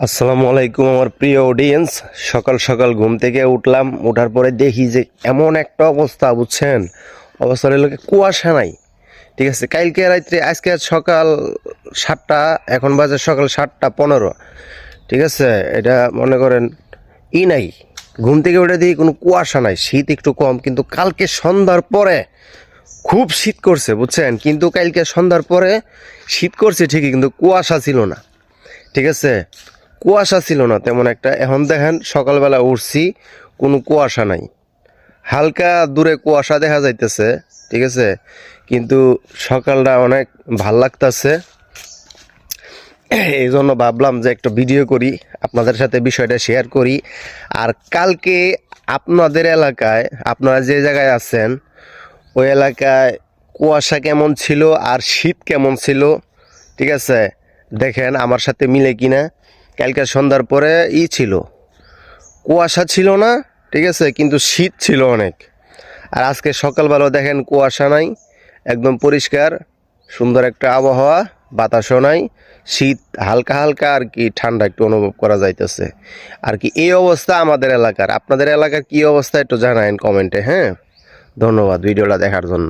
আসসালামু আলাইকুম আমার প্রিয় অডিয়েন্স। সকাল সকাল ঘুম থেকে উঠলাম, ওঠার পরে দেখি যে এমন একটা অবস্থা, বুঝছেন? অবস্থার লোকে কুয়াশা নাই। ঠিক আছে, কালকে রাত্রে আজকে সকাল 7টা, এখন বাজে সকাল 7টা 15। ঠিক আছে, এটা মনে করেন নাই, ঘুম থেকে উঠে দিই কোনো কুয়াশা নাই, শীত একটু কম, কিন্তু কালকে সন্ধ্যার পরে খুব শীত করছে, বুঝছেন? কিন্তু কালকে সন্ধ্যার পরে শীত করছে ঠিকই, কিন্তু কুয়াশা ছিল না। ঠিক আছে, কুয়াশা ছিল না তেমন একটা। এখন দেখেন সকালবেলা উঠছি, কোনো কুয়াশা নাই, হালকা দূরে কুয়াশা দেখা যাইতেছে। ঠিক আছে, কিন্তু সকালটা অনেক ভাল লাগতেছে। এই জন্য ভাবলাম যে একটা ভিডিও করি, আপনাদের সাথে বিষয়টা শেয়ার করি। আর কালকে আপনাদের এলাকায়, আপনারা যে জায়গায় আছেন ওই এলাকায় কুয়াশা কেমন ছিল আর শীত কেমন ছিল, ঠিক আছে, দেখেন আমার সাথে মিলে কিনা। কালকে সন্ধ্যার পরে ছিল, কুয়াশা ছিল না, ঠিক আছে, কিন্তু শীত ছিল অনেক। আর আজকে সকালবেলা দেখেন কুয়াশা নাই, একদম পরিষ্কার সুন্দর একটা আবহাওয়া, বাতাসও নাই, শীত হালকা হালকা আর কি, ঠান্ডা একটু অনুভব করা যাইতেছে আর কি। এই অবস্থা আমাদের এলাকার। আপনাদের এলাকার কি অবস্থা একটু জানায়েন কমেন্টে। হ্যাঁ, ধন্যবাদ ভিডিওটা দেখার জন্য।